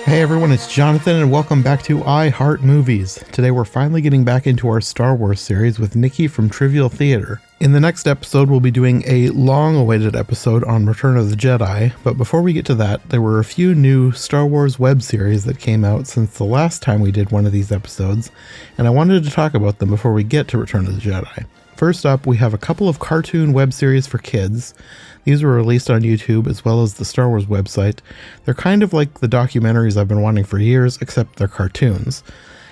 Hey everyone, it's Jonathan and welcome back to I Heart Movies. Today we're finally getting back into our Star Wars series with Nicki from Trivial Theater. In the next episode we'll be doing a long-awaited episode on Return of the Jedi, but before we get to that, there were a few new Star Wars web series that came out since the last time we did one of these episodes, and I wanted to talk about them before we get to Return of the Jedi. First up, we have a couple of cartoon web series for kids. These were released on YouTube as well as the Star Wars website. They're kind of like the documentaries I've been wanting for years, except they're cartoons.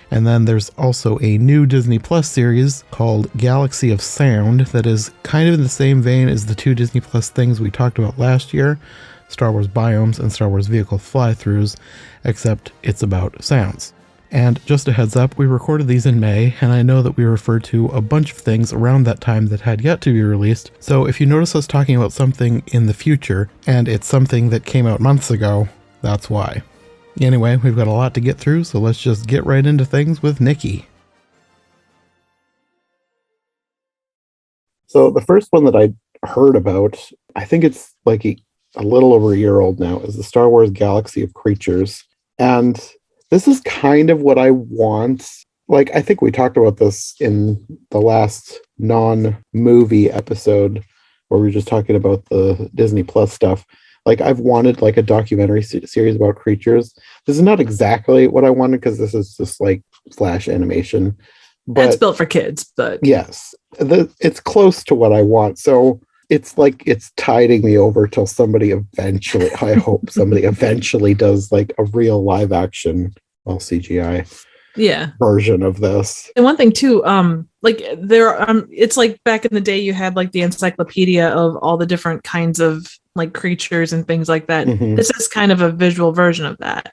And then there's also a new Disney Plus series called Galaxy of Sound that is kind of in the same vein as the two Disney Plus things we talked about last year, Star Wars Biomes and Star Wars Vehicle Fly-Throughs, except it's about sounds. And just a heads up, we recorded these in May, and I know that we referred to a bunch of things around that time that had yet to be released, so if you notice us talking about something in the future, and it's something that came out months ago, that's why. Anyway, we've got a lot to get through, so let's just get right into things with Nicki. So the first one that I heard about, I think it's like a little over a year old now, is the Star Wars Galaxy of Creatures. And this is kind of what I want. Like, I think we talked about this in the last non-movie episode where we were just talking about the Disney Plus stuff. Like, I've wanted like a documentary series about creatures. This is not exactly what I wanted because this is just like flash animation. But it's built for kids, but yes, it's close to what I want. So it's like it's tiding me over till somebody eventually, I hope somebody eventually does like a real live action, well, CGI version of this. And one thing too, it's like back in the day you had like the encyclopedia of all the different kinds of like creatures and things like that. Mm-hmm. This is kind of a visual version of that.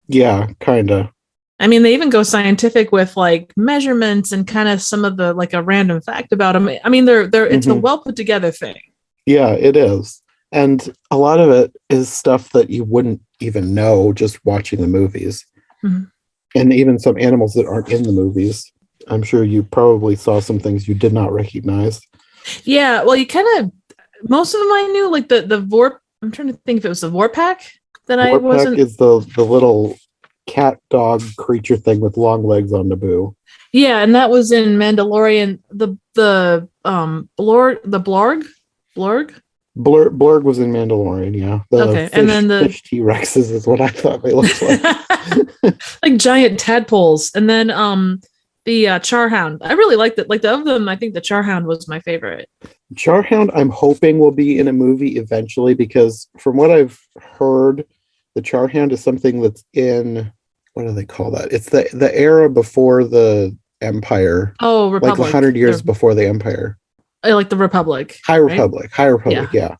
Yeah, kind of. I mean, they even go scientific with like measurements and kind of some of the like a random fact about them. I mean, it's a well put together thing. Yeah, it is. And a lot of it is stuff that you wouldn't even know just watching the movies. Mm-hmm. And even some animals that aren't in the movies. I'm sure you probably saw some things you did not recognize. Yeah, well, you kind of, most of them I knew, like the Vorp, I'm trying to think if it was the Vorpac that I wasn't. Vorpac is the little cat dog creature thing with long legs on Naboo. Yeah, and that was in Mandalorian. The Blurg was in Mandalorian. Yeah. And then the fish T-Rexes is what I thought they looked like. Like giant tadpoles, and then the Char Hound. I really liked it. Like of them, I think the Char Hound was my favorite. Char Hound, I'm hoping will be in a movie eventually because from what I've heard, the Char Hound is something that's in, what do they call that? It's the era before the Empire. Oh, Republic. Like 100 years before the Empire. Like the Republic. High Republic, yeah.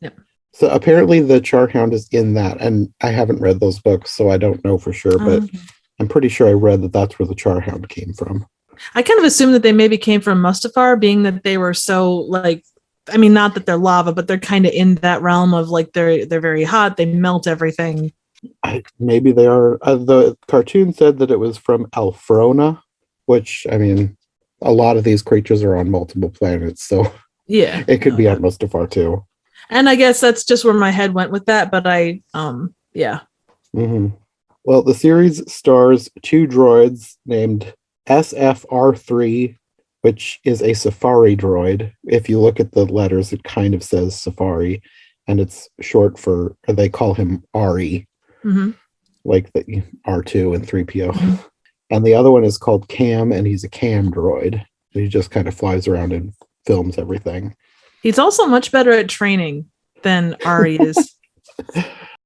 So apparently the Char Hound is in that, and I haven't read those books, so I don't know for sure, but I'm pretty sure I read that that's where the Char Hound came from. I kind of assumed that they maybe came from Mustafar, being that they were so like, I mean, not that they're lava, but they're kind of in that realm of like they're very hot, they melt everything. Maybe they are. The cartoon said that it was from Alfrona, which, I mean, a lot of these creatures are on multiple planets, so yeah, it could be on Mustafar too. And I guess that's just where my head went with that, but yeah. Mm-hmm. Well, the series stars two droids named SFR3, which is a Safari droid. If you look at the letters, it kind of says Safari, and it's short for, or they call him RE. Mm-hmm. Like the R2 and 3PO. Mm-hmm. And the other one is called Cam, and he's a cam droid. He just kind of flies around and films everything. He's also much better at training than Ari is.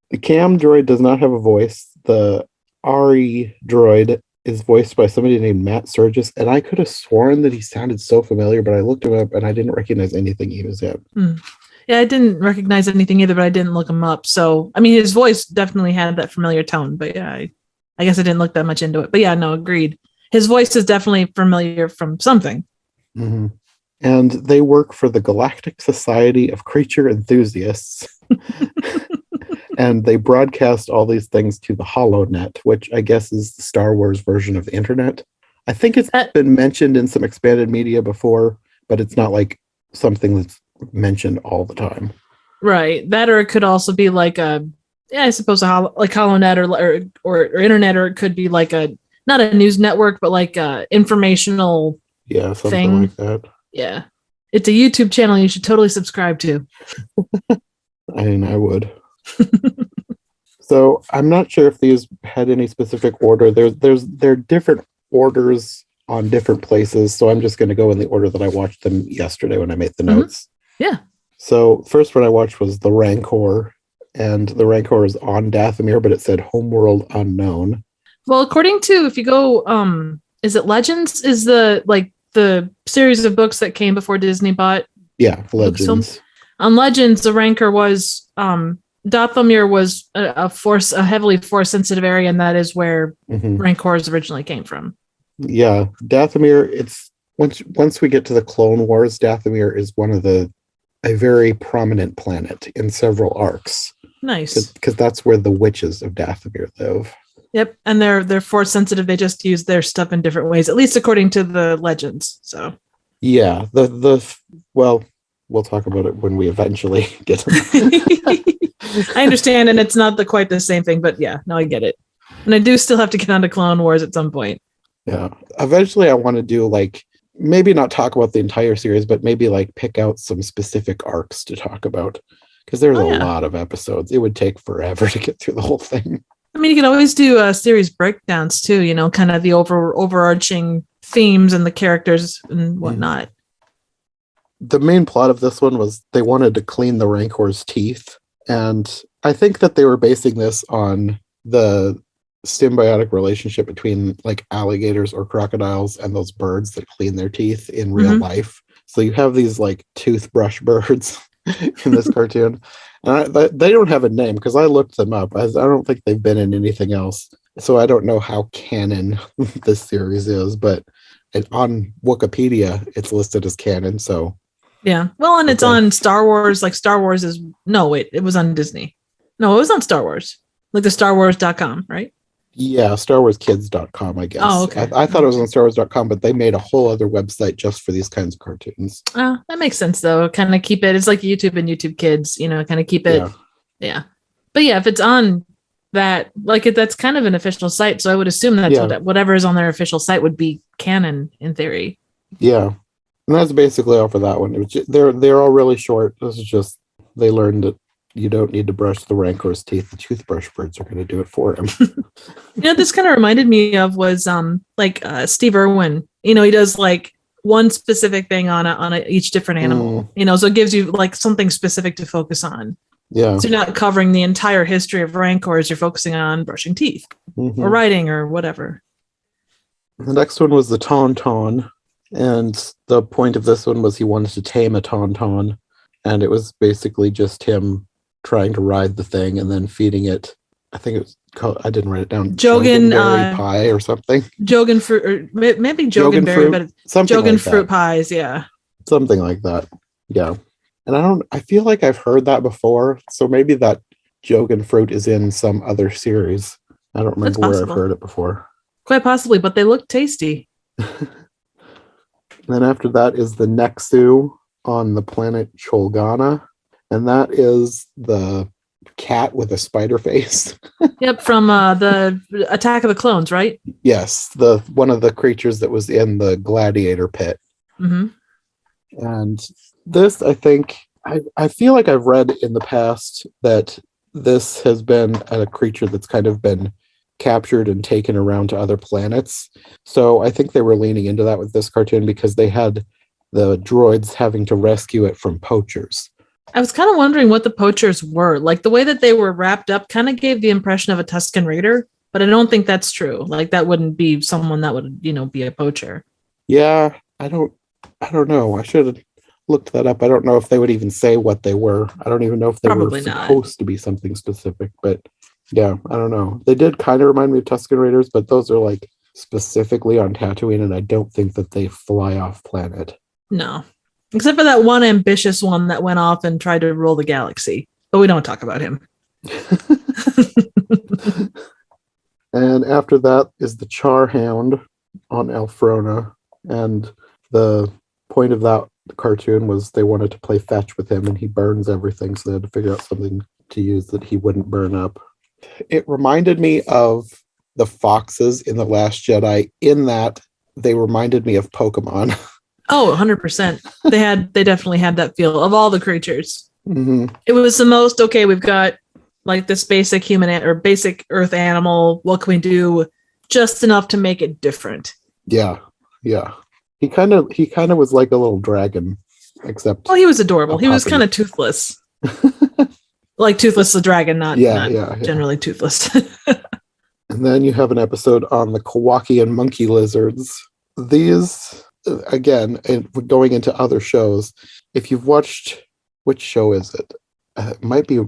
The cam droid does not have a voice. The Ari droid is voiced by somebody named Matt Surgis, and I could have sworn that he sounded so familiar, but I looked him up and I didn't recognize anything he was in. Mm. Yeah, I didn't recognize anything either, but I didn't look him up. So, I mean, his voice definitely had that familiar tone, but yeah, I guess I didn't look that much into it. But yeah, no, agreed. His voice is definitely familiar from something. Mm-hmm. And they work for the Galactic Society of Creature Enthusiasts. And they broadcast all these things to the HoloNet, which I guess is the Star Wars version of the internet. I think it's been mentioned in some expanded media before, but it's not like something that's mentioned all the time. Right. That, or it could also be like a Yeah, I suppose like HoloNet or internet, or it could be like a not a news network, but like a informational Yeah, something thing. like that. Yeah, it's a YouTube channel you should totally subscribe to. I mean, I would. So I'm not sure if these had any specific order. There are different orders on different places. So I'm just going to go in the order that I watched them yesterday when I made the notes. Yeah. So first one I watched was the Rancor, and the Rancor is on Dathomir, but it said Homeworld Unknown. Well, according to if you go, is it Legends? Is the series of books that came before Disney bought? Yeah, Legends. On Legends, the Rancor was Dathomir was a heavily force sensitive area, and that is where Rancors originally came from. Yeah, Dathomir. It's once we get to the Clone Wars, Dathomir is a very prominent planet in several arcs. Nice, because that's where the witches of Dathomir live. Yep, and they're force sensitive. They just use their stuff in different ways, at least according to the Legends. So yeah, well, we'll talk about it when we eventually get to that. I understand, and it's not quite the same thing, but yeah, no, I get it. And I do still have to get onto Clone Wars at some point. Yeah, eventually I want to do maybe not talk about the entire series, but maybe pick out some specific arcs to talk about, because there's a lot of episodes. It would take forever to get through the whole thing. I mean, you can always do series breakdowns too, kind of the overarching themes and the characters and whatnot. The main plot of this one was they wanted to clean the Rancor's teeth. And I think that they were basing this on the symbiotic relationship between alligators or crocodiles and those birds that clean their teeth in real life. So you have these toothbrush birds in this cartoon. And they don't have a name because I looked them up. I don't think they've been in anything else. So I don't know how canon this series is, but on Wikipedia, it's listed as canon. So yeah. Well, and it's on Star Wars. Star Wars is... No, wait. It was on Disney. No, it was on Star Wars. The StarWars.com, right? Yeah, StarWarsKids.com, I guess. Oh, okay. I thought it was on StarWars.com, but they made a whole other website just for these kinds of cartoons. Oh, that makes sense, though. Kind of keep it... It's like YouTube and YouTube Kids, kind of keep it... Yeah. But yeah, if it's on that... that's kind of an official site, so I would assume that whatever is on their official site would be canon, in theory. Yeah. And that's basically all for that one. It was they're all really short. This is just... They learned that you don't need to brush the Rancor's teeth. The toothbrush birds are going to do it for him. This kind of reminded me of was Steve Irwin. He does one specific thing on each different animal. So it gives you something specific to focus on. Yeah. So you're not covering the entire history of Rancors. You're focusing on brushing teeth or riding or whatever. The next one was the Tauntaun, and the point of this one was he wanted to tame a Tauntaun, and it was basically just him trying to ride the thing and then feeding it. I think it was called, I didn't write it down. Jogan pie or something. Jogan fruit, or maybe Jogan berry, but Jogan fruit pies. Yeah. Something like that. Yeah. And I feel like I've heard that before. So maybe that Jogan fruit is in some other series. I don't remember where I've heard it before. Quite possibly, but they look tasty. Then after that is the Nexu on the planet Cholgana. And that is the cat with a spider face. Yep, from the Attack of the Clones, right? Yes, one of the creatures that was in the gladiator pit. And this, I think, I feel like I've read in the past that this has been a creature that's kind of been captured and taken around to other planets. So I think they were leaning into that with this cartoon because they had the droids having to rescue it from poachers. I was kind of wondering what the poachers were. The way that they were wrapped up kind of gave the impression of a Tusken Raider, but I don't think that's true. That wouldn't be someone that would, be a poacher. Yeah, I don't know. I should have looked that up. I don't know if they would even say what they were. I don't even know if they were supposed to be something specific, but yeah, I don't know. They did kind of remind me of Tusken Raiders, but those are specifically on Tatooine, and I don't think that they fly off planet. No. Except for that one ambitious one that went off and tried to rule the galaxy. But we don't talk about him. And after that is the Char Hound on Elfrona. And the point of that cartoon was they wanted to play fetch with him, and he burns everything, so they had to figure out something to use that he wouldn't burn up. It reminded me of the foxes in The Last Jedi in that they reminded me of Pokemon. Oh, 100%. They definitely had that feel of all the creatures. Mm-hmm. It was the most, okay, we've got like this basic human or basic earth animal. What can we do just enough to make it different? Yeah. He kind of was like a little dragon, except well, he was adorable. He was kind of toothless. Like Toothless the dragon, not generally toothless. And then you have an episode on the Kawaki and monkey lizards. These, again, and going into other shows, if you've watched, which show is it? It might be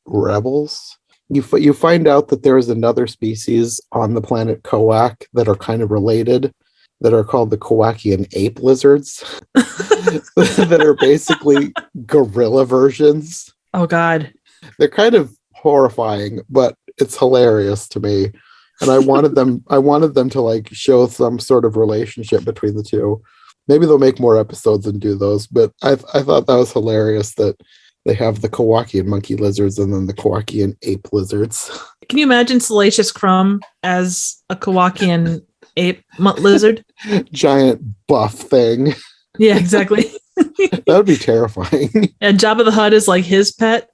Rebels. You find out that there is another species on the planet Kawak that are kind of related, that are called the Kawakian ape lizards, that are basically gorilla versions. Oh, God. They're kind of horrifying, but it's hilarious to me. And I wanted them to like show some sort of relationship between the two. Maybe they'll make more episodes and do those, but I thought that was hilarious that they have the Kawakian monkey lizards and then the Kawakian ape lizards. Can you imagine Salacious Crumb as a Kawakian ape lizard? Giant buff thing. Yeah, exactly. That would be terrifying. And Jabba the Hutt is like his pet.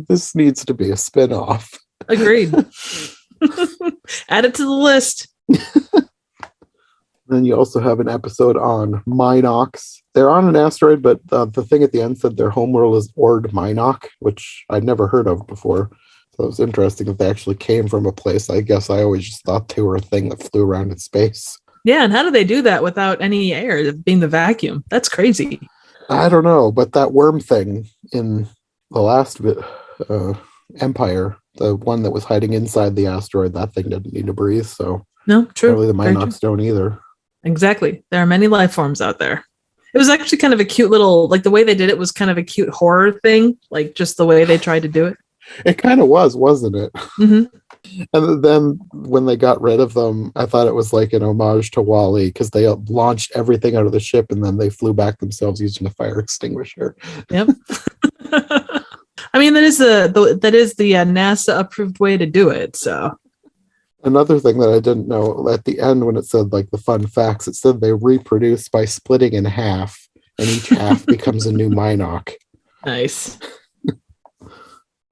This needs to be a spin-off. Agreed. Add it to the list. Then you also have an episode on Minox. They're on an asteroid, but the thing at the end said their homeworld is Ord Minox, which I'd never heard of before. So it was interesting that they actually came from a place. I guess I always just thought they were a thing that flew around in space. Yeah, and how do they do that without any air being the vacuum? That's crazy. I don't know, but that worm thing in the last Empire, the one that was hiding inside the asteroid, that thing didn't need to breathe, so no, true. Probably the Minox don't either. Exactly. There are many life forms out there. It was actually kind of a cute little, like the way they did it was kind of a cute horror thing, like just the way they tried to do it. It kind of was, wasn't it? Mm-hmm. And then when they got rid of them, I thought it was like an homage to WALL-E because they launched everything out of the ship and then they flew back themselves using a fire extinguisher. Yep. I mean, that is the NASA approved way to do it. So another thing that I didn't know, at the end when it said like the fun facts, it said they reproduce by splitting in half, and each half becomes a new Minox. Nice.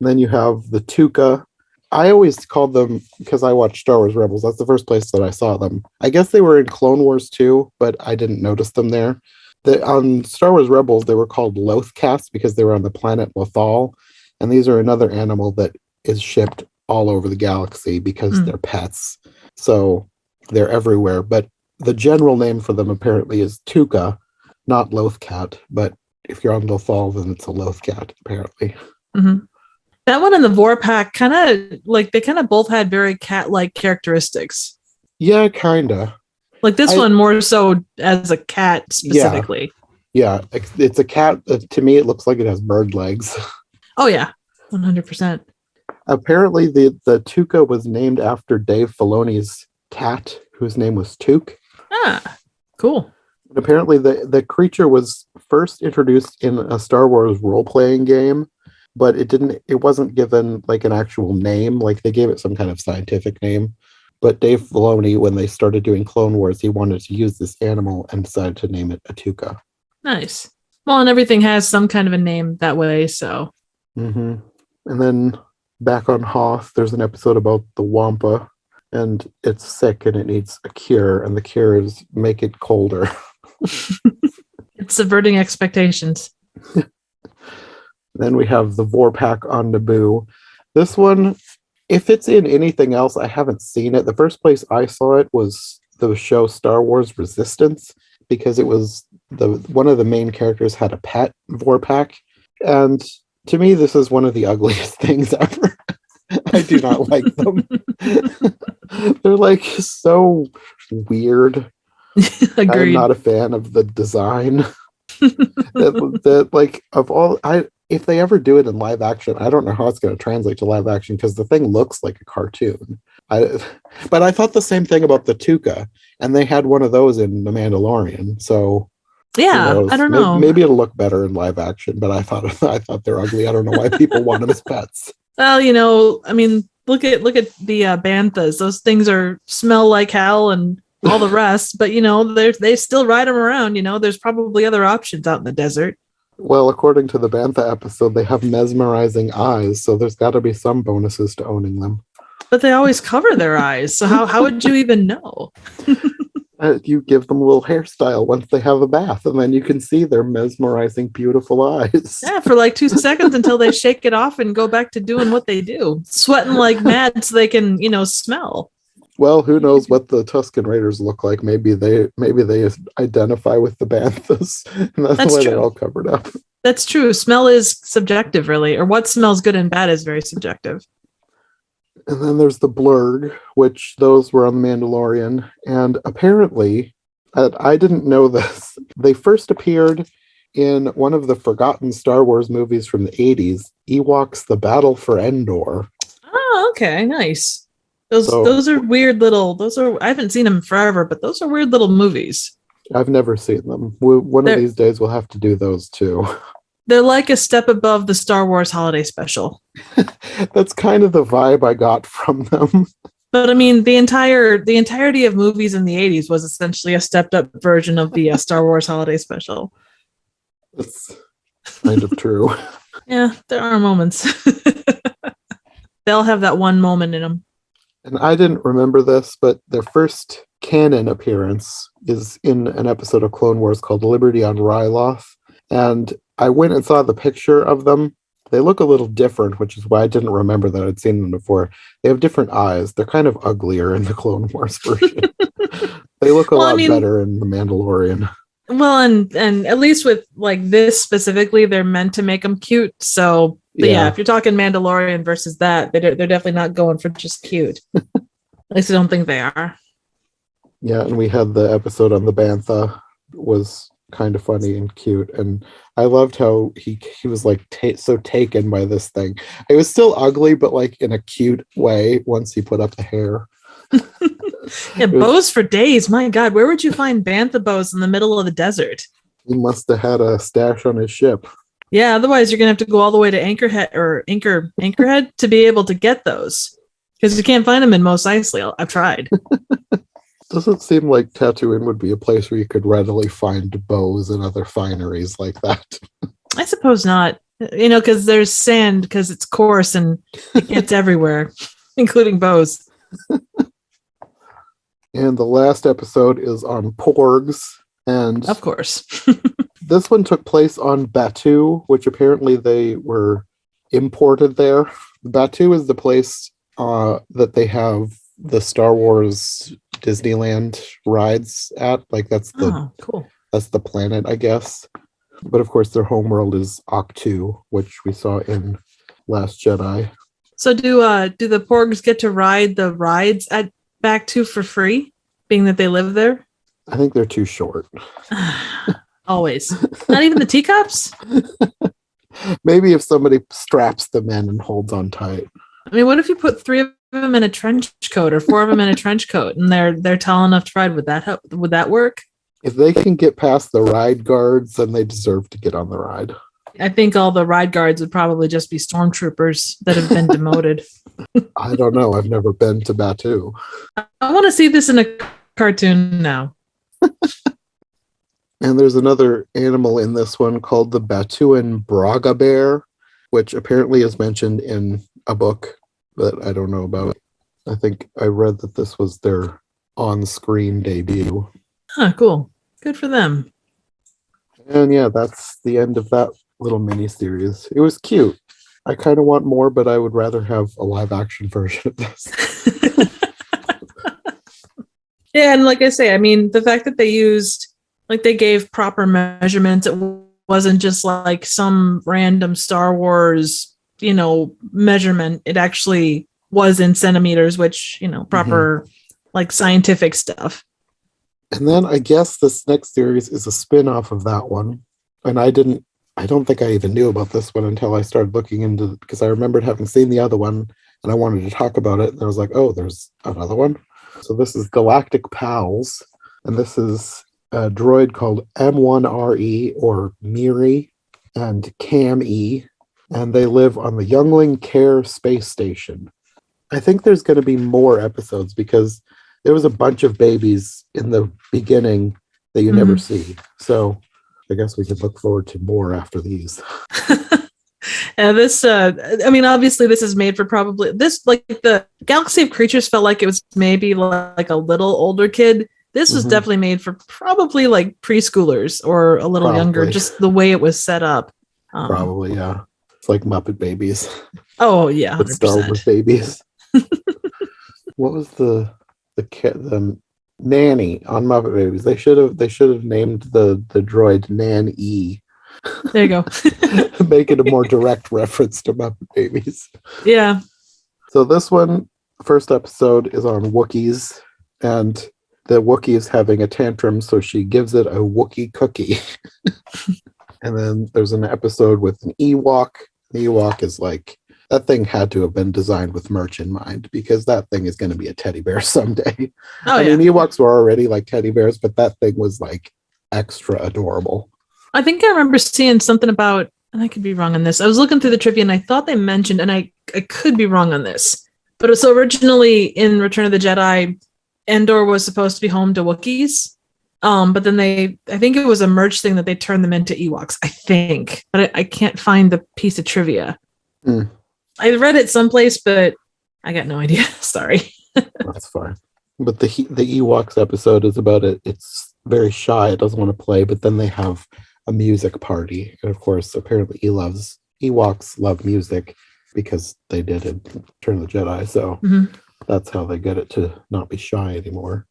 Then you have the Tuka. I always called them, because I watched Star Wars Rebels, that's the first place that I saw them. I guess they were in Clone Wars too, but I didn't notice them there. On Star Wars Rebels, they were called Lothcats because they were on the planet Lothal, and these are another animal that is shipped all over the galaxy because they're pets. So they're everywhere. But the general name for them apparently is Tuka, not Lothcat. But if you're on Lothal, then it's a Lothcat, apparently. Mm-hmm. That one and the Vorpac kind of like they kind of both had very cat-like characteristics. Yeah, kind of. Like this one more so as a cat specifically. Yeah, it's a cat. To me, it looks like it has bird legs. Oh, yeah. 100%. Apparently, the Tuka was named after Dave Filoni's cat, whose name was Tuke. Ah, cool. And apparently, the creature was first introduced in a Star Wars role-playing game, but it wasn't given like an actual name. Like they gave it some kind of scientific name. But Dave Filoni, when they started doing Clone Wars, he wanted to use this animal and decided to name it a Tuka. Nice. Well, and everything has some kind of a name that way, so. Mm-hmm. And then back on Hoth, there's an episode about the Wampa, and it's sick and it needs a cure, and the cure is make it colder. It's subverting expectations. Then we have the Vorpac on Naboo. This one, if it's in anything else, I haven't seen it. The first place I saw it was the show Star Wars Resistance, because it was one of the main characters had a pet Vorpac, and to me, this is one of the ugliest things ever. I do not like them. They're like so weird. Agreed. I'm not a fan of the design. that like of all, if they ever do it in live action, I don't know how it's going to translate to live action because the thing looks like a cartoon. But I thought the same thing about the Tuka, and they had one of those in The Mandalorian. So Yeah, knows? I don't know. Maybe it'll look better in live action, but I thought they're ugly. I don't know why people want them as pets. Well, I mean, look at the banthas. Those things smell like hell and all the rest, but they still ride them around. There's probably other options out in the desert. Well, according to the Bantha episode, they have mesmerizing eyes, so there's got to be some bonuses to owning them. But they always cover their eyes, so how would you even know? You give them a little hairstyle once they have a bath, and then you can see their mesmerizing, beautiful eyes. Yeah, for like 2 seconds until they shake it off and go back to doing what they do, sweating like mad so they can, smell. Well, who knows what the Tusken Raiders look like? Maybe they identify with the Banthas, and that's why they're all covered up. That's true. Smell is subjective, really, or what smells good and bad is very subjective. And then there's the Blurg, which those were on The Mandalorian, and apparently, I didn't know this. They first appeared in one of the forgotten Star Wars movies from the 80s, Ewoks: The Battle for Endor. Oh, okay, nice. Those are weird little. I haven't seen them forever, but those are weird little movies. I've never seen them. One of these days we'll have to do those too. They're like a step above the Star Wars holiday special. That's kind of the vibe I got from them. But I mean, the entirety of movies in the 80s was essentially a stepped up version of the Star Wars holiday special. That's kind of true. Yeah, there are moments. They'll have that one moment in them. And I didn't remember this, but their first canon appearance is in an episode of Clone Wars called Liberty on Ryloth. And I went and saw the picture of them. They look a little different, which is why I didn't remember that I'd seen them before. They have different eyes. They're kind of uglier in the Clone Wars version. They look a lot better in The Mandalorian. Well, and at least with like this specifically, they're meant to make them cute. So, but yeah, if you're talking Mandalorian versus that, they're definitely not going for just cute. At least I don't think they are. Yeah, and we had the episode on the Bantha was kind of funny and cute, and I loved how he was like so taken by this thing. It was still ugly, but like in a cute way once he put up the hair. Yeah, bows for days. My God, where would you find bantha bows in the middle of the desert? He must have had a stash on his ship. Yeah, otherwise you're gonna have to go all the way to Anchorhead to be able to get those, because you can't find them in Mos Eisley. I've tried. Doesn't seem like Tatooun would be a place where you could readily find bows and other fineries like that. I suppose not. Because there's sand, because it's coarse and it gets everywhere, including bows. And the last episode is on Porgs. And of course. This one took place on Batuu, which apparently they were imported there. Batuu is the place that they have the Star Wars Disneyland rides at. Like that's cool. That's the planet, I guess. But of course their homeworld is Octu, which we saw in Last Jedi. So do the Porgs get to ride the rides at Batuu for free, being that they live there? I think they're too short. Always. Not even the teacups? Maybe if somebody straps them in and holds on tight. I mean, what if you put 3 of them in a trench coat or 4 of them in a trench coat and they're tall enough to ride? Would that work? If they can get past the ride guards, then they deserve to get on the ride. I think all the ride guards would probably just be stormtroopers that have been demoted. I don't know. I've never been to Batuu. I want to see this in a cartoon now. And there's another animal in this one called the Batuuan Braga bear, which apparently is mentioned in a book that I don't know about. I think I read that this was their on-screen debut. Huh, cool. Good for them. And yeah, that's the end of that little mini-series. It was cute. I kind of want more, but I would rather have a live-action version of this. Yeah, and like I say, I mean, the fact that they gave proper measurements, it wasn't just like some random Star Wars, measurement. It actually was in centimeters, which, proper like scientific stuff. And then I guess this next series is a spin-off of that one. And I don't think I even knew about this one until I started looking into it, because I remembered having seen the other one and I wanted to talk about it. And I was like, oh, there's another one. So this is Galactic Pals. And this is a droid called M1RE or Miri and Cam E, and they live on the Youngling Care Space Station. I think there's going to be more episodes because there was a bunch of babies in the beginning that you never see. So I guess we could look forward to more after these. And this, I mean, obviously this is made for probably this, like the Galaxy of Creatures felt like it was maybe like a little older kid. This was definitely made for probably like preschoolers or a little younger, just the way it was set up. Probably, yeah. It's like Muppet Babies. Oh yeah, 100%. Star Wars babies. What was the nanny on Muppet Babies? They should have named the droid Nan E. There you go. Make it a more direct reference to Muppet Babies. Yeah. So this one, first episode, is on Wookiees, and the Wookiee is having a tantrum, so she gives it a Wookiee cookie. And then there's an episode with an Ewok. The Ewok is like, that thing had to have been designed with merch in mind, because that thing is going to be a teddy bear someday. I mean, Ewoks were already like teddy bears, but that thing was like extra adorable. I think I remember seeing something about, and I could be wrong on this. I was looking through the trivia and I thought they mentioned, and I could be wrong on this, but so originally in Return of the Jedi, Endor was supposed to be home to Wookiees. But then I think it was a merge thing that they turned them into Ewoks, I think, but I can't find the piece of trivia. I read it someplace, but I got no idea. Sorry. That's fine. But the Ewoks episode is about it. It's very shy. It doesn't want to play, but then they have a music party. And of course, apparently Ewoks love music because they did in Return of the Jedi. So that's how they get it to not be shy anymore.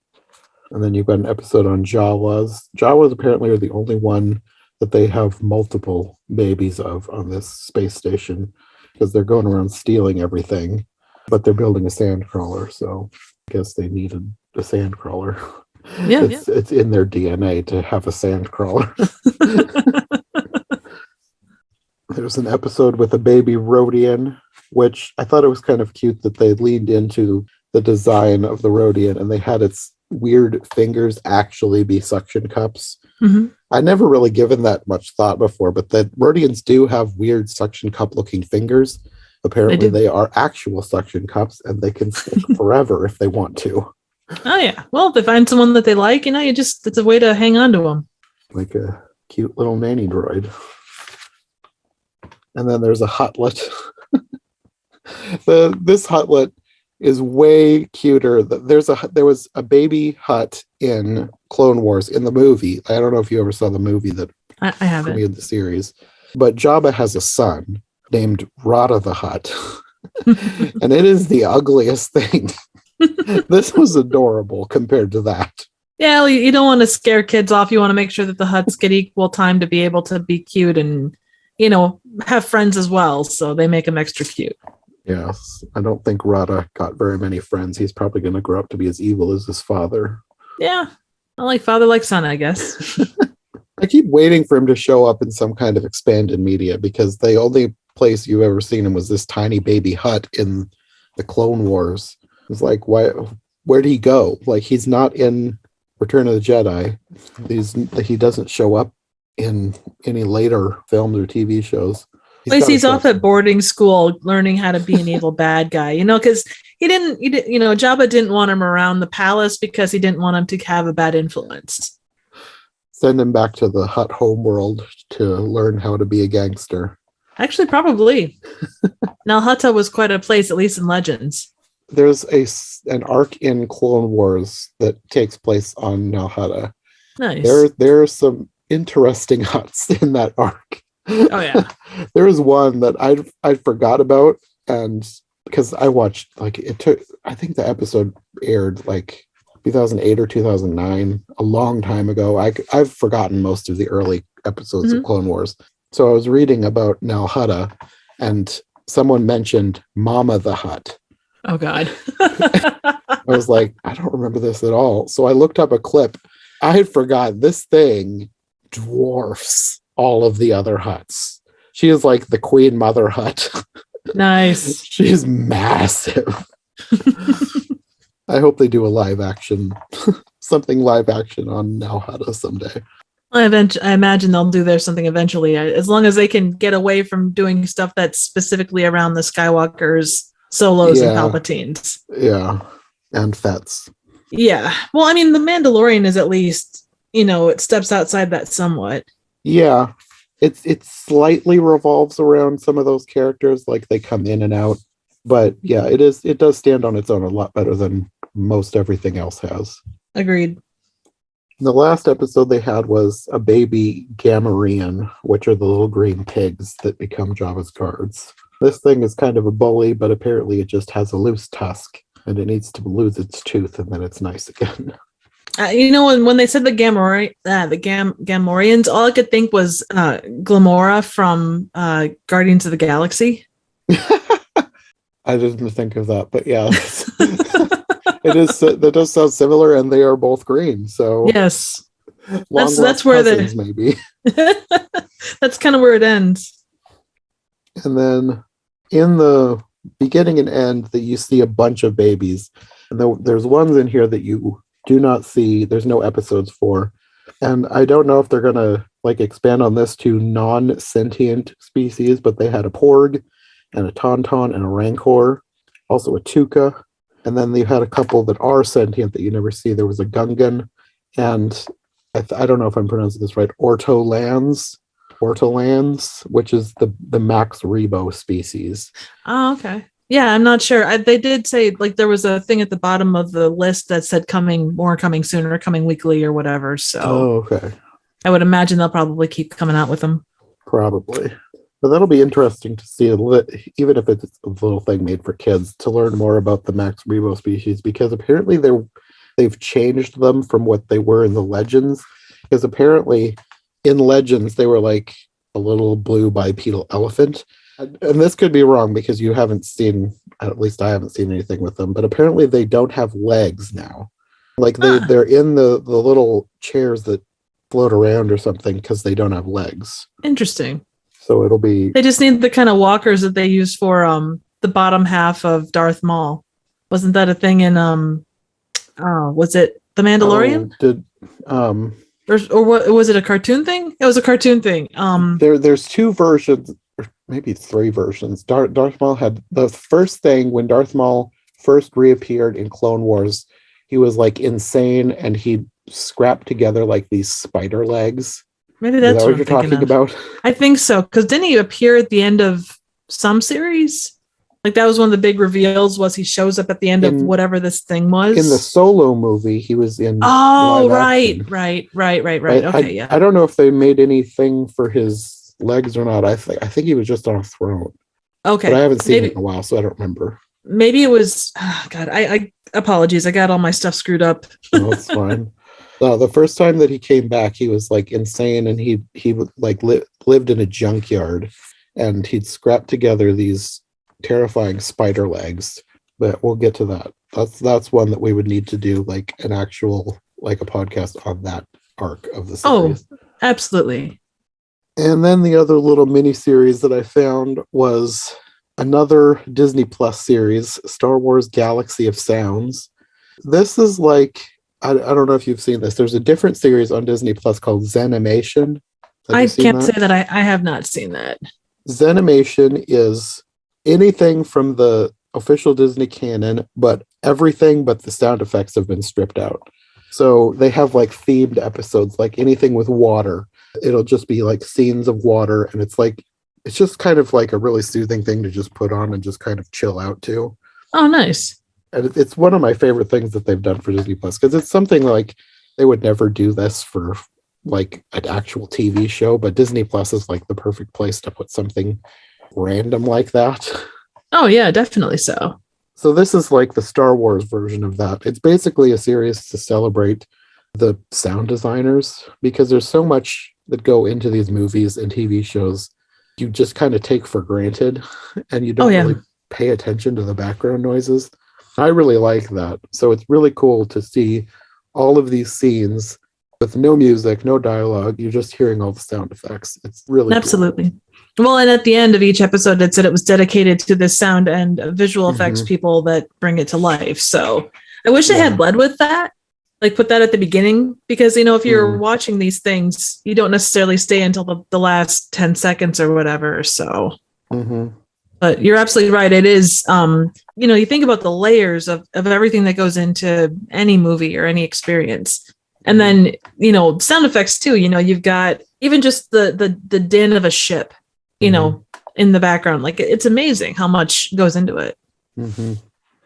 And then you've got an episode on Jawas. Jawas apparently are the only one that they have multiple babies of on this space station, because they're going around stealing everything, but they're building a sandcrawler. So I guess they needed a sandcrawler. Yeah, it's in their DNA to have a sandcrawler. There's an episode with a baby Rhydian, which I thought it was kind of cute that they leaned into the design of the Rhydian and they had its weird fingers actually be suction cups. I never really given that much thought before, but the Rhydians do have weird suction cup looking fingers. Apparently they are actual suction cups and they can stick forever if they want to. Oh yeah. Well, if they find someone that they like, it's a way to hang on to them. Like a cute little nanny droid. And then there's a Hotlet. This Hotlet is way cuter. There was a baby Hutt in Clone Wars in the movie. I don't know if you ever saw the movie that I haven't. Premiered the series, but Jabba has a son named Rada the Hutt, and it is the ugliest thing. This was adorable compared to that. Yeah, you don't want to scare kids off. You want to make sure that the Hutts get equal time to be able to be cute and, have friends as well. So they make them extra cute. Yes. I don't think Rada got very many friends. He's probably going to grow up to be as evil as his father. Yeah. I like father, like son, I guess. I keep waiting for him to show up in some kind of expanded media, because the only place you've ever seen him was this tiny baby Hutt in the Clone Wars. It's like, where'd he go? Like, he's not in Return of the Jedi. He doesn't show up in any later films or TV shows. He's off at boarding school learning how to be an evil bad guy, because Jabba didn't want him around the palace because he didn't want him to have a bad influence. Send him back to the Hutt homeworld to learn how to be a gangster. Actually, probably. Nalhutta was quite a place, at least in Legends. There's an arc in Clone Wars that takes place on Nalhutta. Nice. There are some interesting Hutts in that arc. Oh yeah. There was one that I forgot about, and because I watched, like, I think the episode aired like 2008 or 2009, a long time ago. I've forgotten most of the early episodes of Clone Wars. So I was reading about Nalhutta, and someone mentioned Mama the Hutt. Oh God. I was like, I don't remember this at all. So I looked up a clip. I had forgot this thing dwarfs all of the other Hutts. She is like the Queen Mother Hutt. Nice. She is massive. I hope they do a live action something live action on Nalhada someday. I imagine they'll do there something eventually, as long as they can get away from doing stuff that's specifically around the Skywalkers, Solos, and Palpatines. Yeah, and Fets. Yeah. Well, I mean, The Mandalorian is at least, it steps outside that somewhat. Yeah. It slightly revolves around some of those characters, like they come in and out. But yeah, it does stand on its own a lot better than most everything else has. Agreed. The last episode they had was a baby Gammarian, which are the little green pigs that become Java's guards. This thing is kind of a bully, but apparently it just has a loose tusk, and it needs to lose its tooth, and then it's nice again. When they said the Gammarians, all I could think was Glamora from Guardians of the Galaxy. I didn't think of that, but yeah. It is. That does sound similar, and they are both green. So yes, that's where cousins, maybe. That's kind of where it ends. And then in the beginning and end, that you see a bunch of babies, and there's ones in here that you do not see. There's no episodes for, and I don't know if they're gonna expand on this to non-sentient species, but they had a Porg, and a Tauntaun, and a Rancor, also a Tuka. And then they had a couple that are sentient that you never see. There was a Gungan, and I don't know if I'm pronouncing this right, Ortolans, which is the Maxremo species. Oh, okay. Yeah, I'm not sure. They did say there was a thing at the bottom of the list that said coming soon, or coming weekly, or whatever. So okay. I would imagine they'll probably keep coming out with them. Probably. But that'll be interesting to see, even if it's a little thing made for kids, to learn more about the Maxremo species, because apparently they've changed them from what they were in the Legends. Because apparently in Legends they were like a little blue bipedal elephant. And this could be wrong because you haven't seen, at least I haven't seen anything with them, but apparently they don't have legs now. They're in the little chairs that float around or something because they don't have legs. Interesting. So it'll be... They just need the kind of walkers that they use for the bottom half of Darth Maul. Wasn't that a thing in was it The Mandalorian? Or what was it, a cartoon thing? It was a cartoon thing. There's two versions, or maybe three versions. Darth Maul had the first thing when Darth Maul first reappeared in Clone Wars. He was insane, and he scrapped together these spider legs. Maybe that's what you're talking about. I think so, because didn't he appear at the end of some series? That was one of the big reveals. Was he shows up at the end of whatever this thing was in the Solo movie? He was in. Oh, right. Okay, yeah. I don't know if they made anything for his legs or not. I think he was just on a throne. Okay, but I haven't seen it in a while, so I don't remember. Maybe it was. Oh, God, I apologies. I got all my stuff screwed up. No, it's fine. The first time that he came back, he was insane, and he lived in a junkyard, and he'd scrapped together these terrifying spider legs. But we'll get to that. That's one that we would need to do an actual a podcast on that arc of the series. Oh, absolutely. And then the other little mini series that I found was another Disney Plus series, Star Wars Galaxy of Sounds. This is I don't know if you've seen this. There's a different series on Disney Plus called Zenimation. I can't say that I have not seen that. Zenimation is anything from the official Disney canon, but everything but the sound effects have been stripped out. So they have themed episodes, anything with water. It'll just be scenes of water, and it's just kind of a really soothing thing to just put on and just kind of chill out to. Oh, nice. And it's one of my favorite things that they've done for Disney Plus, because it's something they would never do this for an actual TV show, but Disney Plus is the perfect place to put something random like that. Oh yeah, definitely so. So this is the Star Wars version of that. It's basically a series to celebrate the sound designers, because there's so much that go into these movies and TV shows you just kind of take for granted, and you don't really pay attention to the background noises. I really like that. So it's really cool to see all of these scenes with no music, no dialogue. You're just hearing all the sound effects. It's really absolutely cool. Well, and at the end of each episode, it said it was dedicated to the sound and visual effects people that bring it to life. So I wish they had led with that. like put that at the beginning, because if you're watching these things, you don't necessarily stay until the last 10 seconds or whatever. So but you're absolutely right. It is you think about the layers of everything that goes into any movie or any experience. And then sound effects too. You've got even just the din of a ship in the background. Like, it's amazing how much goes into it.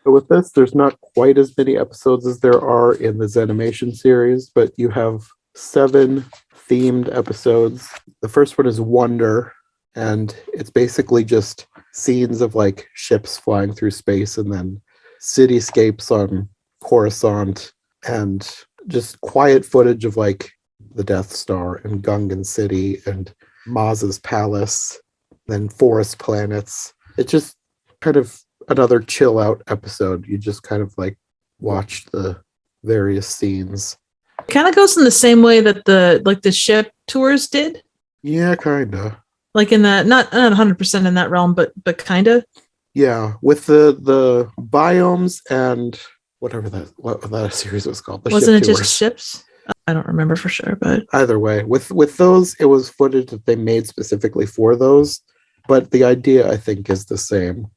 So with this, there's not quite as many episodes as there are in the Zenimation series, but you have 7 themed episodes. The first one is Wonder, and it's basically just scenes of like ships flying through space, and then cityscapes on Coruscant, and just quiet footage of like the Death Star and Gungan City and Maz's palace, then forest planets. It's just kind of another chill out episode. You just kind of like watch the various scenes. It kind of goes in the same way that the ship tours did. Yeah, kind of. Like in that, not 100% in that realm, but kind of. Yeah, with the biomes and whatever that series was called. Wasn't it just ships? I don't remember for sure, but either way, with those, it was footage that they made specifically for those. But the idea, I think, is the same,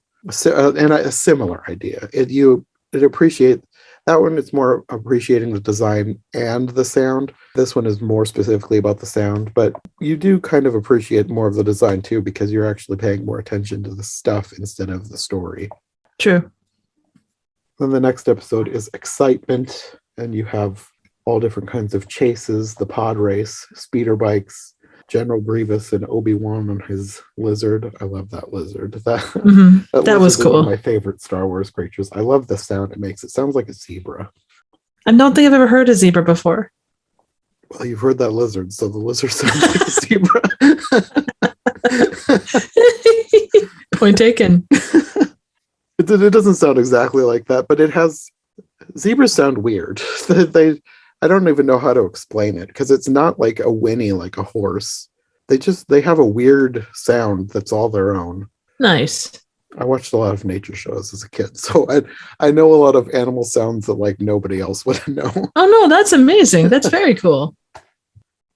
and a similar idea. It appreciate that one. It's more appreciating the design and the sound. This one is more specifically about the sound, but you do kind of appreciate more of the design too, because you're actually paying more attention to the stuff instead of the story. True. Then the next episode is Excitement, and you have all different kinds of chases, the pod race, speeder bikes, General Grievous and Obi-Wan on his lizard. I love that lizard. That was cool. One of my favorite Star Wars creatures. I love the sound it makes. It sounds like a zebra. I don't think I've ever heard a zebra before. Well, you've heard that lizard, so the lizard sounds like a zebra. Point taken. It doesn't sound exactly like that, but it has. Zebras sound weird. I don't even know how to explain it, because it's not like a whinny like a horse. They have a weird sound that's all their own. Nice. I watched a lot of nature shows as a kid, so I know a lot of animal sounds that like nobody else would know. Oh no, that's amazing. That's very cool.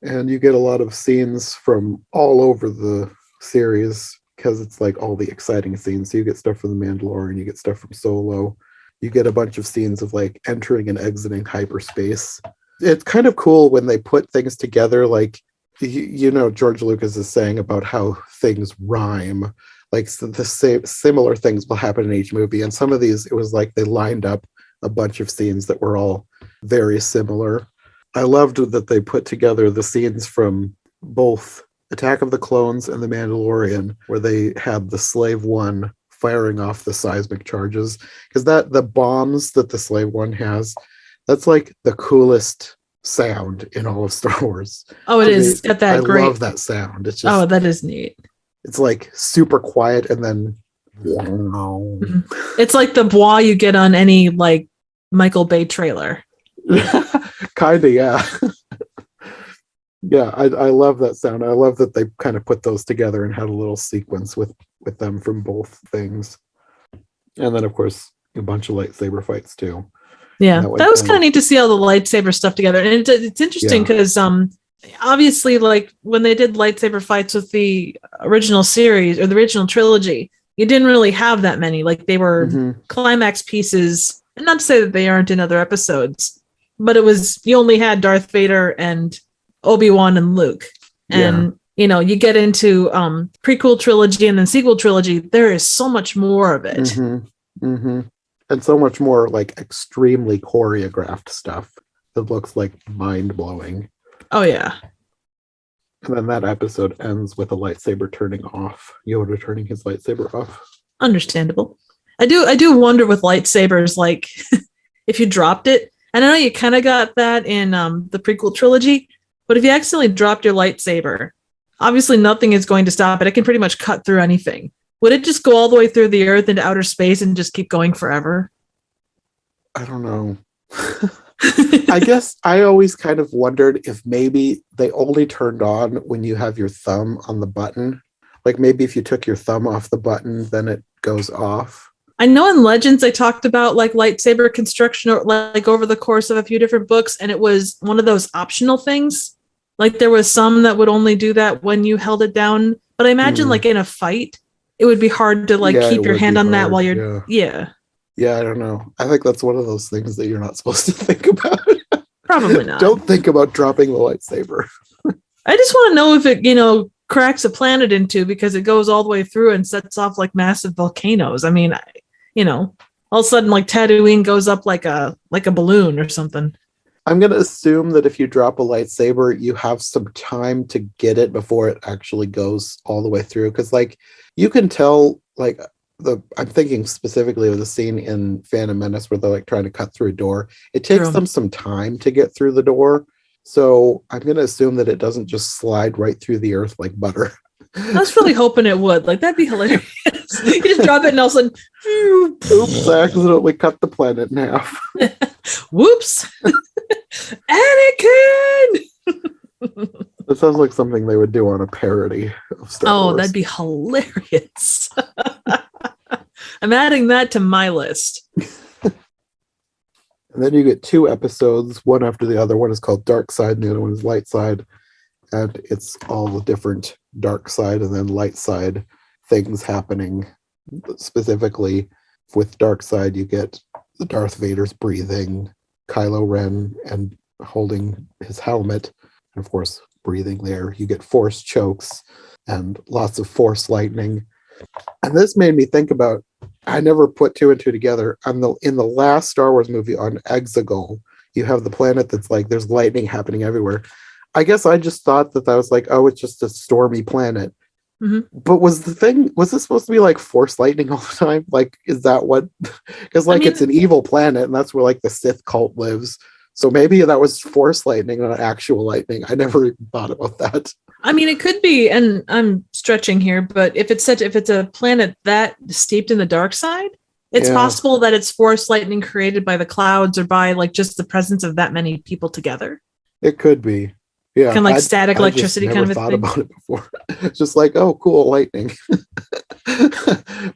And you get a lot of scenes from all over the series, because it's like all the exciting scenes. So you get stuff from The Mandalorian, you get stuff from Solo, you get a bunch of scenes of like entering and exiting hyperspace. It's kind of cool when they put things together, like, George Lucas is saying about how things rhyme. Like the same similar things will happen in each movie. And some of these, it was like they lined up a bunch of scenes that were all very similar. I loved that they put together the scenes from both Attack of the Clones and The Mandalorian, where they had the Slave One firing off the seismic charges, because the bombs that the Slave One has, that's like the coolest sound in all of Star Wars. Oh, it is. It's got that great. I love that sound. It's just, oh, that is neat. It's like super quiet, and then it's like the bois you get on any like Michael Bay trailer. Kind of, yeah. Yeah, I love that sound. I love that they kind of put those together and had a little sequence with them from both things. And then, of course, a bunch of lightsaber fights, too. Yeah, that was kind of neat to see all the lightsaber stuff together. And it's interesting because obviously, like, when they did lightsaber fights with the original series or the original trilogy, you didn't really have that many. Like, they were climax pieces. And not to say that they aren't in other episodes, but you only had Darth Vader and Obi-Wan and Luke. And you get into prequel trilogy and then sequel trilogy, there is so much more of it. And so much more like extremely choreographed stuff that looks like mind-blowing. Oh yeah. And then that episode ends with a lightsaber turning off. Yoda turning his lightsaber off. Understandable. I do wonder with lightsabers, like if you dropped it, and I know you kind of got that in the prequel trilogy, but if you accidentally dropped your lightsaber, obviously nothing is going to stop it. It can pretty much cut through anything. Would it just go all the way through the Earth into outer space and just keep going forever? I don't know. I guess I always kind of wondered if maybe they only turned on when you have your thumb on the button. Like maybe if you took your thumb off the button, then it goes off. I know in Legends they talked about like lightsaber construction or like over the course of a few different books, and it was one of those optional things. Like there was some that would only do that when you held it down. But I imagine like in a fight, it would be hard to like keep your hand on that while you're yeah. I don't know. I think that's one of those things that you're not supposed to think about. Probably not. Don't think about dropping the lightsaber. I just want to know if it, cracks a planet in two because it goes all the way through and sets off like massive volcanoes. I mean, all of a sudden like Tatooine goes up like a balloon or something. I'm going to assume that if you drop a lightsaber, you have some time to get it before it actually goes all the way through. Because like you can tell like I'm thinking specifically of the scene in Phantom Menace where they're like trying to cut through a door. It takes them some time to get through the door. So I'm going to assume that it doesn't just slide right through the earth like butter. I was really hoping it would. Like, that'd be hilarious. You just drop it and all of a sudden, oops, I accidentally cut the planet in half. Whoops. Anakin! It sounds like something they would do on a parody of Star Wars. That'd be hilarious. I'm adding that to my list. And then you get 2 episodes, one after the other. One is called Dark Side, and the other one is Light Side. And it's all the different dark side and then light side things happening. Specifically, with Dark Side, you get the Darth Vader's breathing, Kylo Ren and holding his helmet, and of course, breathing there. You get Force chokes and lots of Force lightning. And this made me think about, I never put 2 and 2 together. In the last Star Wars movie on Exegol, you have the planet that's like, there's lightning happening everywhere. I guess I just thought that was like, oh, it's just a stormy planet. Mm-hmm. But was this supposed to be like Force lightning all the time? Like, is that what? Because it's an evil planet, and that's where like the Sith cult lives. So maybe that was Force lightning, not actual lightning. I never even thought about that. I mean, it could be, and I'm stretching here, but if it's a planet that steeped in the dark side, it's possible that it's Force lightning created by the clouds or by like just the presence of that many people together. It could be. Yeah, kind of like static electricity kind of a thought thing. About it before. Just like, oh, cool, lightning.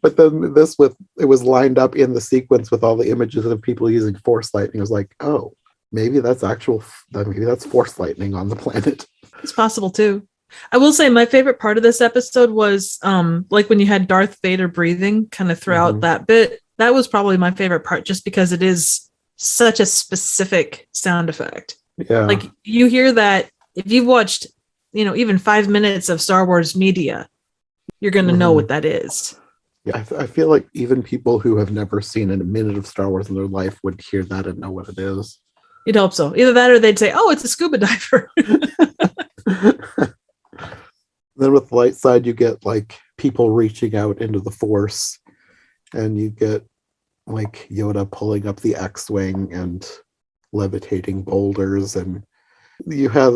But then it was lined up in the sequence with all the images of people using Force lightning. It was like, oh, maybe that's Force lightning on the planet. It's possible too. I will say my favorite part of this episode was like when you had Darth Vader breathing kind of throughout that bit. That was probably my favorite part just because it is such a specific sound effect. Yeah. Like you hear that if you've watched, even 5 minutes of Star Wars media, you're going to know what that is. Yeah, I feel like even people who have never seen a minute of Star Wars in their life would hear that and know what it is. You'd hope so. Either that or they'd say, oh, it's a scuba diver. Then with Light Side, you get like people reaching out into the Force, and you get like Yoda pulling up the X-Wing and levitating boulders, and you have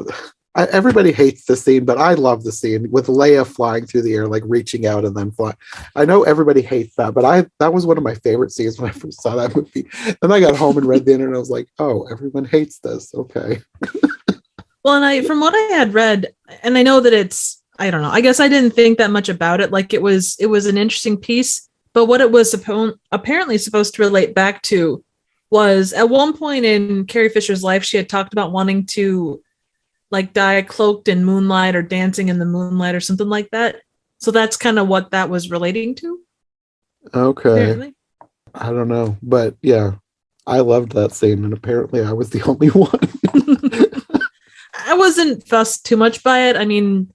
everybody hates the scene, but I love the scene with Leia flying through the air, like reaching out and then fly. I know everybody hates that, but that was one of my favorite scenes when I first saw that movie. Then I got home and read the internet, and I was like, oh, everyone hates this. Okay. Well, and from what I had read, and I know that it's, I don't know, I guess I didn't think that much about it. Like it was an interesting piece, but what it was apparently supposed to relate back to was at one point in Carrie Fisher's life, she had talked about wanting to like die cloaked in moonlight or dancing in the moonlight or something like that. So that's kind of what that was relating to. Okay. Apparently. I don't know, but yeah, I loved that scene, and apparently I was the only one. I wasn't fussed too much by it. I mean,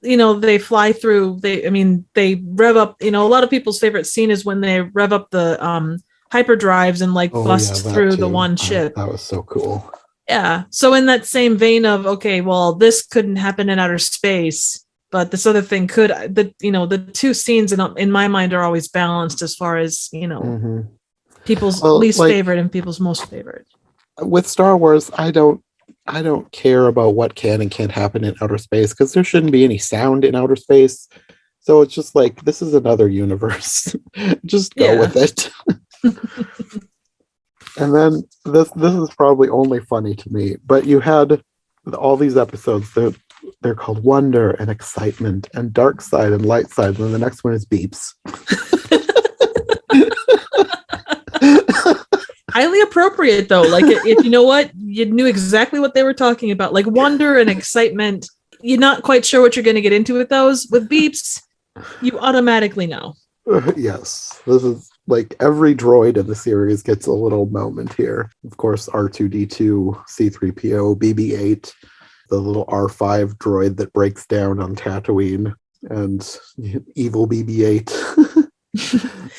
they fly through, they rev up, a lot of people's favorite scene is when they rev up the hyperdrives and like bust through the one ship. That was so cool. Yeah. So in that same vein of, okay, well, this couldn't happen in outer space, but this other thing could. The 2 scenes in my mind are always balanced as far as people's least favorite and people's most favorite. With Star Wars, I don't care about what can and can't happen in outer space because there shouldn't be any sound in outer space. So it's just like, this is another universe. Just go with it. And then this is probably only funny to me, but you had all these episodes. They're called Wonder and Excitement and Dark Side and Light Side. And then the next one is Beeps. appropriate though. Like if you know what, you knew exactly what they were talking about. Like wonder and excitement. You're not quite sure what you're going to get into with those. With beeps, you automatically know. Yes, this is like every droid in the series gets a little moment here. Of course, R2D2, C3PO, BB-8, the little R5 droid that breaks down on Tatooine, and evil BB-8,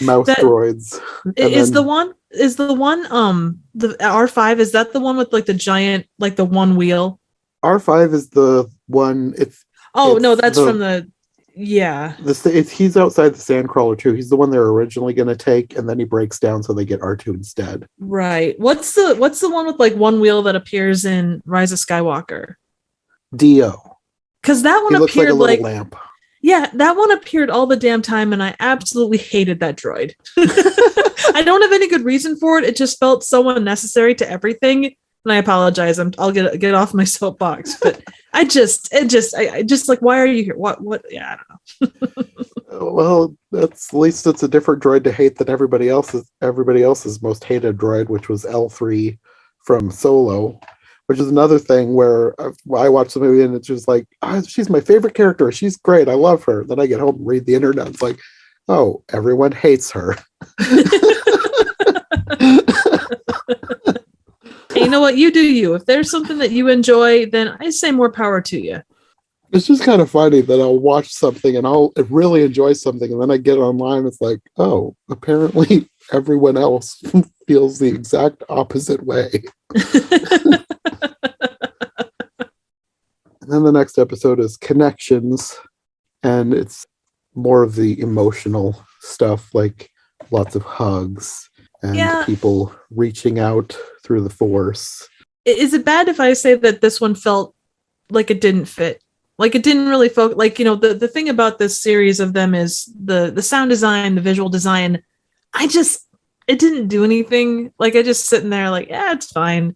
mouse droids. Is the one the R5, is that the one with like the giant, like the one wheel? R5 is the one. No, that's from the. Yeah. He's outside the Sandcrawler too. He's the one they're originally going to take, and then he breaks down, so they get R2 instead. Right. What's the one with like one wheel that appears in Rise of Skywalker? Dio. Because that one looks appeared like a little lamp. Yeah, that one appeared all the damn time, and I absolutely hated that droid. I don't have any good reason for it. It just felt so unnecessary to everything. And I apologize. I'll get off my soapbox, but I just like, why are you here? What? Yeah, I don't know. Well, at least it's a different droid to hate than everybody else's most hated droid, which was L3 from Solo, which is another thing where I watched the movie and it's just like, she's my favorite character. She's great. I love her. Then I get home and read the internet. It's like, oh, everyone hates her. Hey, you know what? You do you. If there's something that you enjoy, then I say more power to you. It's just kind of funny that I'll watch something and I'll really enjoy something, and then I get online. It's like, oh, apparently everyone else feels the exact opposite way. And then the next episode is Connections, and it's more of the emotional stuff, like lots of hugs and people reaching out through the Force. Is it bad if I say that this one felt like it didn't fit? Like it didn't really focus. Like, you know, the thing about this series of them is the sound design, the visual design. It didn't do anything. Like I just sitting there like, yeah, it's fine.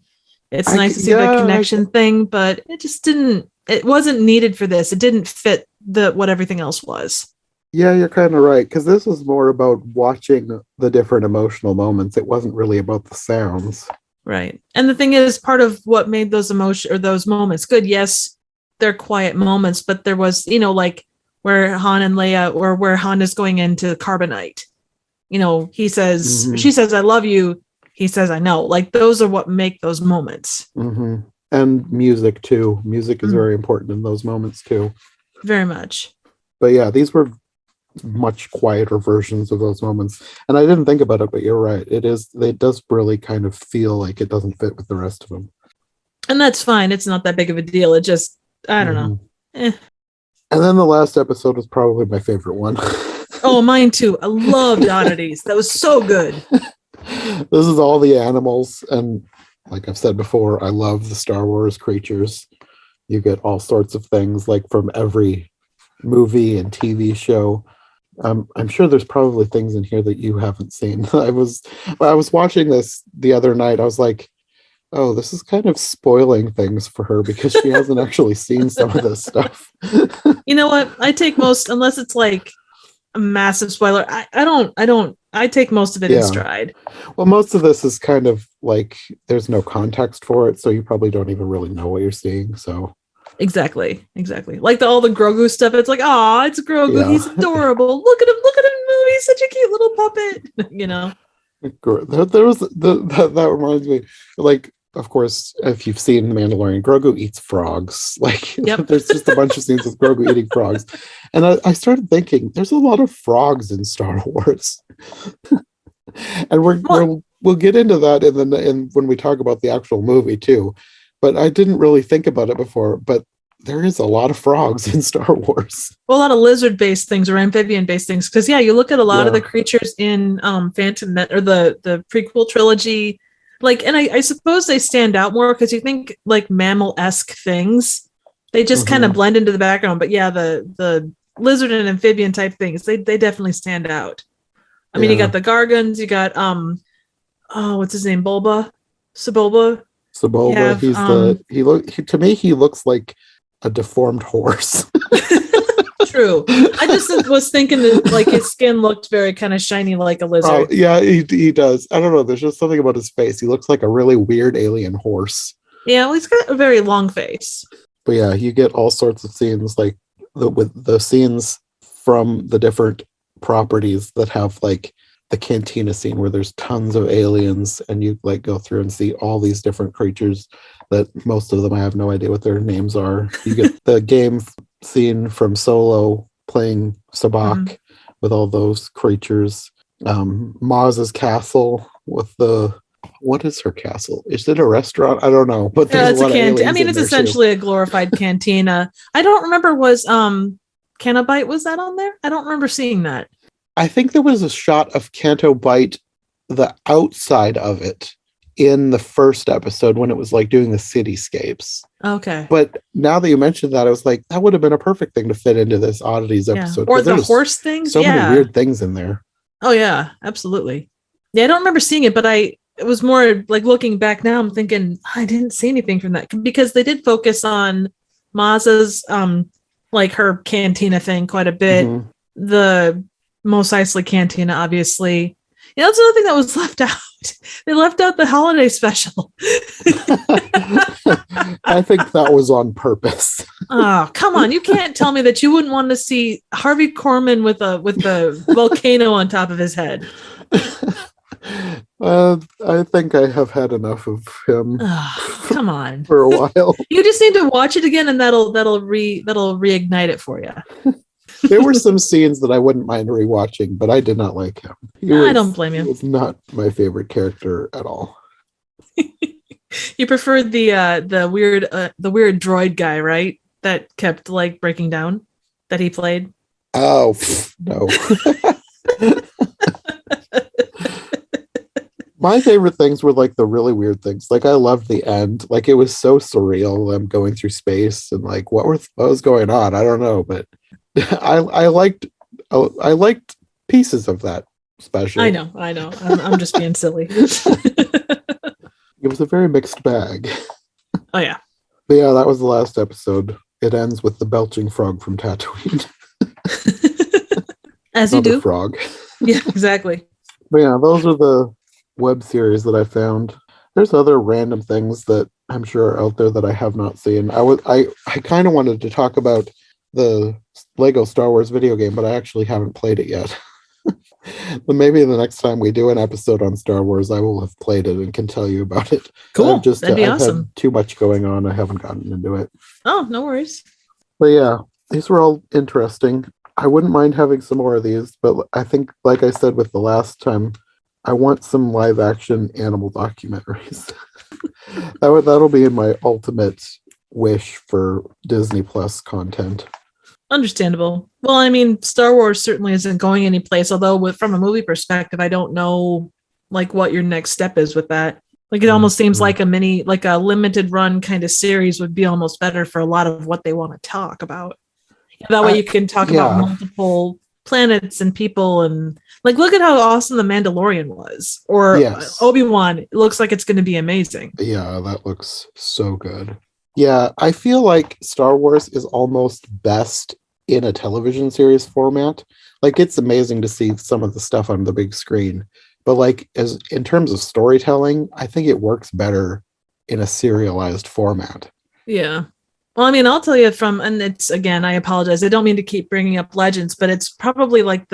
It's nice to see the connection thing, but it just didn't. It wasn't needed for this. It didn't fit what everything else was. Yeah, you're kind of right, because this was more about watching the different emotional moments. It wasn't really about the sounds. Right. And the thing is, part of what made those those moments good, yes, they're quiet moments, but there was, you know, like where Han and Leia, or where Han is going into Carbonite. You know, he says, she says, I love you. He says, I know. Like those are what make those moments. Mm-hmm. And music too. Music is very important in those moments too. Very much. But yeah, these were much quieter versions of those moments. And I didn't think about it, but you're right. It does really kind of feel like it doesn't fit with the rest of them. And that's fine. It's not that big of a deal. It just, I don't know. And then the last episode was probably my favorite one. Oh, mine too. I loved Oddities. That was so good. This is all the animals. And like I've said before, I love the Star Wars creatures. You get all sorts of things, like from every movie and TV show. I'm sure there's probably things in here that you haven't seen. I was watching this the other night. I was like, oh, this is kind of spoiling things for her because she hasn't actually seen some of this stuff. You know what? I take most, unless it's like a massive spoiler. I take most of it in stride. Well, most of this is kind of like there's no context for it, so you probably don't even really know what you're seeing. So exactly. Like all the Grogu stuff. It's like, oh, it's Grogu. Yeah. He's adorable. Look at him. He's such a cute little puppet. You know. There was that reminds me, like, of course, if you've seen The Mandalorian, Grogu eats frogs. Like, there's just a bunch of scenes with Grogu eating frogs. And I started thinking, there's a lot of frogs in Star Wars. And we'll get into that in when we talk about the actual movie too. But I didn't really think about it before. But there is a lot of frogs in Star Wars. Well, a lot of lizard-based things or amphibian-based things. Because you look at a lot of the creatures in Phantom or the prequel trilogy. Like, and I suppose they stand out more because you think like mammal-esque things, they just kind of blend into the background. But yeah, the lizard and amphibian type things, they definitely stand out. I mean, you got the Gargons, you got what's his name, Sebulba. He's to me he looks like a deformed horse. true. I just was thinking that like his skin looked very kind of shiny like a lizard. Oh, yeah, he does. I don't know. There's just something about his face. He looks like a really weird alien horse. Yeah, well, he's got a very long face. But yeah, you get all sorts of scenes like with the scenes from the different properties that have like the cantina scene where there's tons of aliens and you like go through and see all these different creatures that most of them I have no idea what their names are. You get the game scene from Solo playing Sabacc with all those creatures. Maz's castle with the what is her castle? Is it a restaurant? I don't know. But yeah, it's a cantina. I mean, it's essentially a glorified cantina. I don't remember was Canto Bight, was that on there? I don't remember seeing that. I think there was a shot of Canto Bight, the outside of it, in the first episode when it was like doing the cityscapes. Okay. But now that you mentioned that, I was like, that would have been a perfect thing to fit into this Oddities episode. Or the horse things. So many weird things in there. Oh yeah, absolutely. Yeah, I don't remember seeing it, but it was more like looking back now, I'm thinking I didn't see anything from that because they did focus on Maz's like her cantina thing quite a bit. Mm-hmm. The Mos Eisley cantina, obviously. Yeah, that's another thing that was left out. They left out the holiday special. I think that was on purpose. Oh, come on. You can't tell me that you wouldn't want to see Harvey Korman with the volcano on top of his head. I think I have had enough of him. Oh, come on. For a while. You just need to watch it again and that'll reignite it for you. There were some scenes that I wouldn't mind rewatching, but I did not like him. I don't blame you. He was not my favorite character at all. You preferred the weird droid guy, right? That kept like breaking down that he played. Oh no. My favorite things were like the really weird things. Like I loved the end. Like it was so surreal. Them going through space and like what was going on? I don't know, but I liked pieces of that special. I know. I'm just being silly. It was a very mixed bag. Oh yeah. But yeah, that was the last episode. It ends with the belching frog from Tatooine. As you do. Frog. Yeah, exactly. But yeah, those are the web series that I found. There's other random things that I'm sure are out there that I have not seen. I kind of wanted to talk about the Lego Star Wars video game, but I actually haven't played it yet. But maybe the next time we do an episode on Star Wars, I will have played it and can tell you about it. Cool. That'd be awesome. Had too much going on. I haven't gotten into it. Oh, no worries. But yeah, these were all interesting. I wouldn't mind having some more of these, but I think, like I said with the last time, I want some live action animal documentaries. That'll be my ultimate wish for Disney Plus content. Understandable. Well, I mean, Star Wars certainly isn't going anyplace, although from a movie perspective, I don't know like what your next step is with that. Like it almost seems like a limited run kind of series would be almost better for a lot of what they want to talk about. That way you can talk about multiple planets and people, and like look at how awesome the Mandalorian was, or Obi-Wan. It looks like it's going to be amazing. Yeah, that looks so good. Yeah, I feel like Star Wars is almost best in a television series format. Like it's amazing to see some of the stuff on the big screen, but like as in terms of storytelling, I think it works better in a serialized format. Yeah. Well, I mean, I'll tell you and it's, again, I apologize. I don't mean to keep bringing up Legends, but it's probably like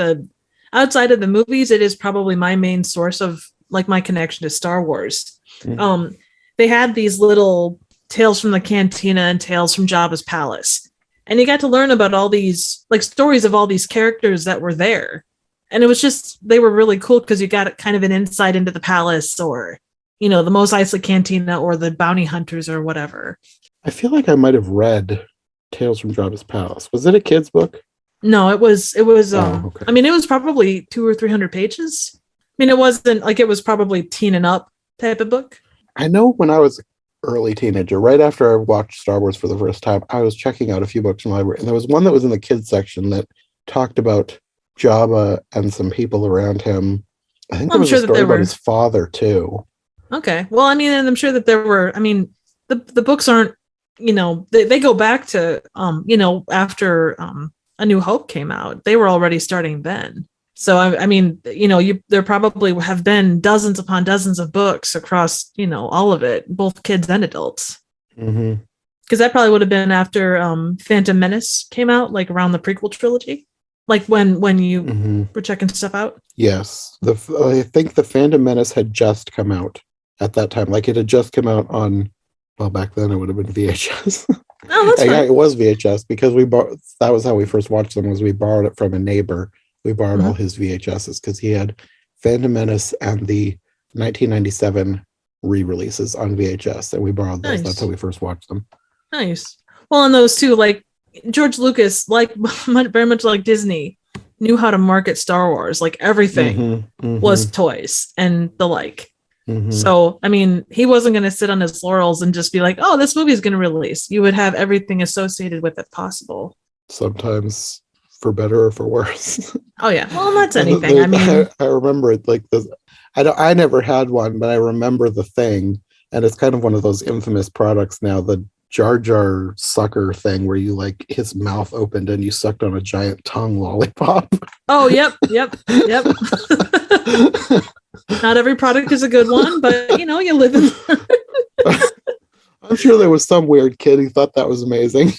outside of the movies, it is probably my main source of like my connection to Star Wars. Mm-hmm. They had these little Tales from the Cantina and Tales from Jabba's Palace. And you got to learn about all these like stories of all these characters that were there. And it was just, they were really cool because you got kind of an insight into the palace or, the Mos Eisley Cantina or the bounty hunters or whatever. I feel like I might have read Tales from Jabba's Palace. Was it a kid's book? No, it was, okay. I mean, it was probably 200 or 300 pages. I mean, it wasn't like, it was probably teen and up type of book. I know when I was early teenager, right after I watched Star Wars for the first time, I was checking out a few books in the library, and there was one that was in the kids section that talked about Jabba and some people around him. I think there was a story about his father too. Okay. Well, I mean, and I'm sure that there were, I mean, the books aren't, they go back to, after A New Hope came out, they were already starting then. So I mean, there probably have been dozens upon dozens of books across, all of it, both kids and adults. Mm-hmm. Because that probably would have been after Phantom Menace came out, like around the prequel trilogy, like when you were checking stuff out. Yes, I think the Phantom Menace had just come out at that time. Like it had just come out on, well, back then it would have been VHS. Oh, that's yeah, fine. it was VHS because that was how we first watched them. Was we borrowed it from a neighbor. We borrowed all his VHSs because he had Phantom Menace and the 1997 re-releases on VHS, and we borrowed those. Nice. That's how we first watched them. Nice. Well, and those two, like George Lucas, like very much like Disney, knew how to market Star Wars. Like everything was toys and the like. So, I mean, he wasn't going to sit on his laurels and just be like, oh, this movie is going to release. You would have everything associated with it possible. Sometimes for better or for worse. Oh, yeah. Well, that's anything. I mean, I remember it like this. I never had one, but I remember the thing. And it's kind of one of those infamous products now, the Jar Jar sucker thing where you like his mouth opened and you sucked on a giant tongue lollipop. Oh, yep. Not every product is a good one, but you live in. I'm sure there was some weird kid who thought that was amazing.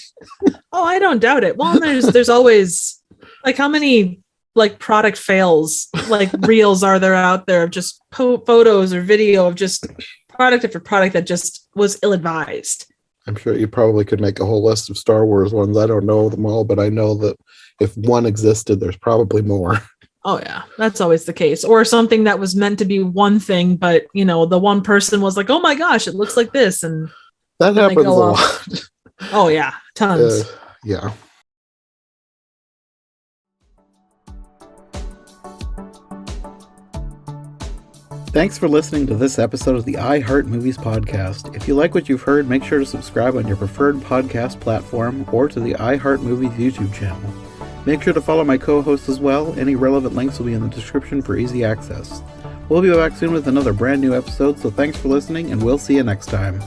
Oh, I don't doubt it. Well, there's always like how many like product fails, like reels are there out there of just photos or video of just product after product that just was ill-advised. I'm sure you probably could make a whole list of Star Wars ones. I don't know them all, but I know that if one existed, there's probably more. Oh yeah, that's always the case. Or something that was meant to be one thing, but the one person was like, "Oh my gosh, it looks like this," and that happens a lot. Oh yeah, tons. Yeah. Thanks for listening to this episode of the I Heart Movies podcast. If you like what you've heard, make sure to subscribe on your preferred podcast platform or to the I Heart Movies YouTube channel. Make sure to follow my co-host as well. Any relevant links will be in the description for easy access. We'll be back soon with another brand new episode, so thanks for listening, and we'll see you next time.